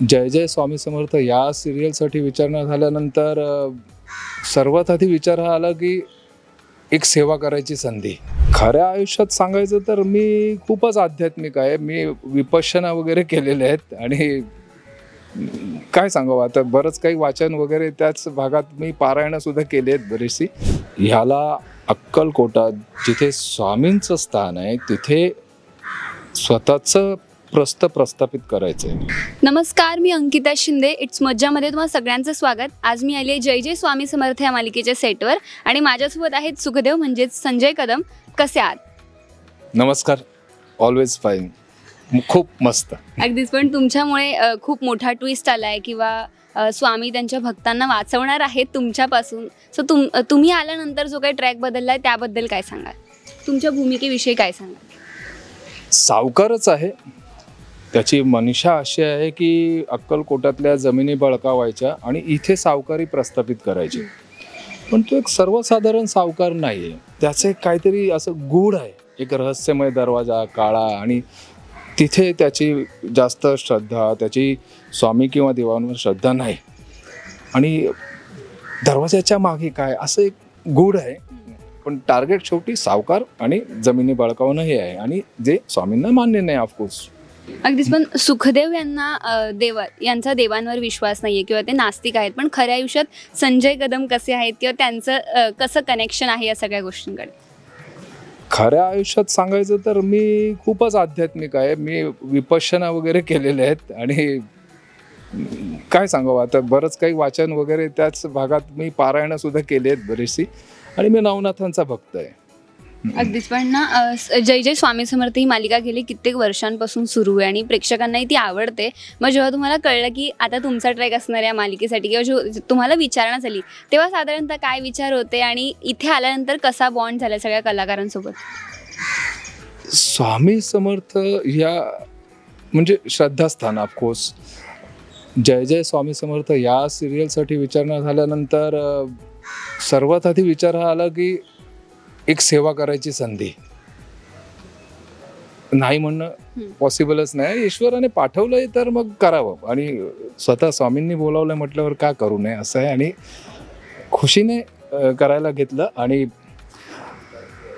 जय जय स्वामी समर्थ या सिरियलसाठी विचारणा झाल्यानंतर सर्वात आधी विचार हा आला की एक सेवा करायची संधी. खऱ्या आयुष्यात सांगायचं तर मी खूपच आध्यात्मिक आहे. मी विपश्यना वगैरे केलेले आहेत आणि काय सांगावं आता बरंच काही वाचन वगैरे त्याच भागात मी पारायणं सुद्धा केली आहेत बरीचशी. ह्याला अक्कलकोटात जिथे स्वामींचं स्थान आहे तिथे स्वतःचं प्रस्थापित करायचं आहे. नमस्कार, मी अंकिता शिंदे. इट्स मज्जामध्ये तुम्हाला सगळ्यांचं स्वागत. आज मी आली आहे जय जय स्वामी समर्थ या मालिकेच्या सेटवर आणि माझ्यासोबत आहेत सुखदेव म्हणजेच संजय कदम. कसे आहात? नमस्कार. Always fine. खूप मस्त. अगदीच. पण तुमच्यामुळे खूप मोठा ट्विस्ट आला आहे किंवा स्वामी त्यांच्या भक्तांना वाचवणार आहेत तुमच्यापासून. सो तुम्ही आल्यानंतर जो काही ट्रॅक बदलला आहे त्याबद्दल काय सांगाल? तुमच्या भूमिकेविषयी काय सांगाल? सावकारच आहे. त्याची मनीषा अशी आहे की अक्कलकोटातल्या जमिनी बळकावायच्या आणि इथे सावकारी प्रस्थापित करायची. पण तो एक सर्वसाधारण सावकार नाही आहे. त्याचं एक काहीतरी असं गूढ आहे. एक रहस्यमय दरवाजा काळा आणि तिथे त्याची जास्त श्रद्धा, त्याची स्वामी किंवा देवांवर श्रद्धा नाही. आणि दरवाजाच्या मागे काय असं एक गूढ आहे. पण टार्गेट शेवटी सावकार आणि जमिनी बळकावणं हे आहे आणि जे स्वामींना मान्य नाही ऑफकोर्स. अगदीच. पण सुखदेव यांना यांचा देवांवर विश्वास नाहीये किंवा ते नास्तिक आहेत. पण खऱ्या आयुष्यात संजय कदम कसे आहेत किंवा त्यांचं कसं कनेक्शन आहे या सगळ्या गोष्टींकडे? खऱ्या आयुष्यात सांगायचं तर मी खूपच आध्यात्मिक आहे. मी विपश्यना वगैरे केलेले आहेत आणि काय सांगावं आता बरंच काही वाचन वगैरे त्याच भागात मी पारायणं सुद्धा केली आहेत बरीचशी आणि मी नवनाथांचा भक्त आहे. अगदीच. पण ना जय जय स्वामी समर्थ ही मालिका गेली कित्येक वर्षांपासून सुरू आहे आणि प्रेक्षकांनाही ती आवडते. मग जेव्हा तुम्हाला कळलं की आता तुमचा ट्रॅक असणार या मालिकेसाठी किंवा जो तुम्हाला विचारणा झाली तेव्हा साधारणतः काय विचार होते आणि इथे आल्यानंतर कसा बॉन्ड झाला सगळ्या कलाकारांसोबत? स्वामी समर्थ या म्हणजे श्रद्धास्थान ऑफकोर्स. जय जय स्वामी समर्थ या सिरियलसाठी विचारणा झाल्यानंतर सर्वात आधी विचार हा आला की एक सेवा करायची संधी. नाही म्हणणं पॉसिबलच नाही. ईश्वराने पाठवलंय तर मग करावं आणि स्वतः स्वामींनी बोलावलंय म्हटल्यावर का करू नये असं आहे. आणि खुशीने करायला घेतलं आणि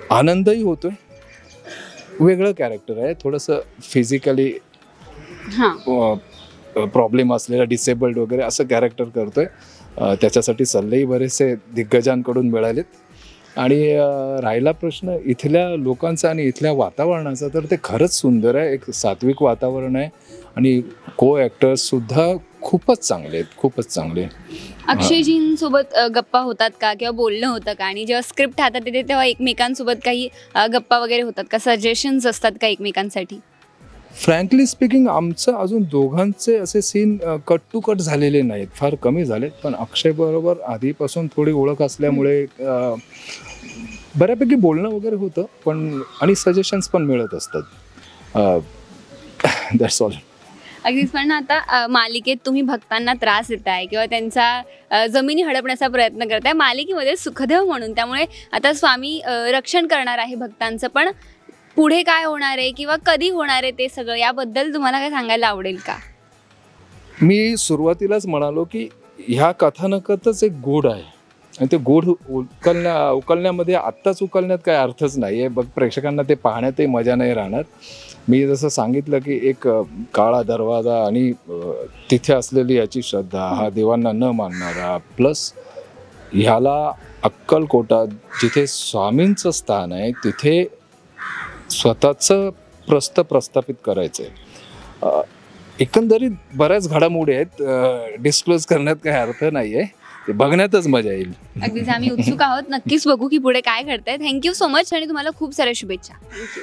आनंदही होतोय. वेगळं कॅरेक्टर आहे. थोडंसं फिजिकली प्रॉब्लेम असलेलं डिसेबल्ड वगैरे असं कॅरेक्टर करतोय. त्याच्यासाठी सल्लेही बरेचसे दिग्गजांकडून मिळालेत. आणि राहिला प्रश्न इथल्या लोकांचा आणि इथल्या वातावरणाचा तर ते खरंच सुंदर आहे. एक सात्विक वातावरण आहे आणि को ॲक्टर्ससुद्धा खूपच चांगले आहेत. खूपच चांगले. अक्षयजींसोबत गप्पा होतात का किंवा बोलणं होतं का? आणि जेव्हा स्क्रिप्ट हातात येते तेव्हा एकमेकांसोबत काही गप्पा वगैरे होतात का? सजेशन्स असतात का एकमेकांसाठी? फ्रँकली स्पीकिंग आमचं अजून दोघांचे असे सीन कट टू कट झालेले नाहीत. फार कमी झालेत. पण अक्षयबरोबर आधीपासून थोडी ओळख असल्यामुळे बऱ्यापैकी बोलणं वगैरे होतं पण आणि सजेशन्स पण मिळत असतात. That's all. अगदीच. पण आता मालिकेत तुम्ही भक्तांना त्रास देताय किंवा त्यांचा जमिनी हडपण्याचा प्रयत्न करताय मालिकेमध्ये सुखदेव म्हणून. त्यामुळे आता स्वामी रक्षण करणार आहे भक्तांचं. पण पुढे काय होणार आहे किंवा कधी होणार आहे ते सगळं याबद्दल तुम्हाला काय सांगायला आवडेल का? मी सुरुवातीलाच म्हणालो की ह्या कथानकातच एक गूढ आहे आणि ते गूढ उकलण्यामध्ये आत्ताच उकलण्यात काही अर्थच नाही आहे. बघ प्रेक्षकांना ते पाहण्यातही मजा नाही राहणार. मी जसं सांगितलं की एक काळा दरवाजा आणि तिथे असलेली याची श्रद्धा, हा देवांना न मानणारा, प्लस ह्याला अक्कलकोटात जिथे स्वामींचं स्थान आहे तिथे स्वतःचं प्रस्थापित करायचं आहे. एकंदरीत बऱ्याच घडामोडी आहेत. डिस्क्लोज करण्यात काही अर्थ नाही आहे. ते बघण्यातच मजा येईल. अगदीच. आम्ही उत्सुक आहोत. नक्कीच बघू की पुढे काय घडतंय. थँक्यू सो मच आणि तुम्हाला खूप साऱ्या शुभेच्छा.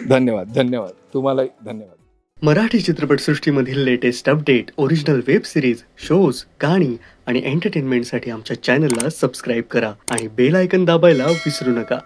धन्यवाद. धन्यवाद. तुम्हालाही धन्यवाद. मराठी चित्रपटसृष्टीमधील latest update, original web series, shows, गाणी आणि एंटरटेनमेंटसाठी आमच्या चॅनलला सबस्क्राईब करा आणि बेल आयकॉन दाबायला विसरू नका.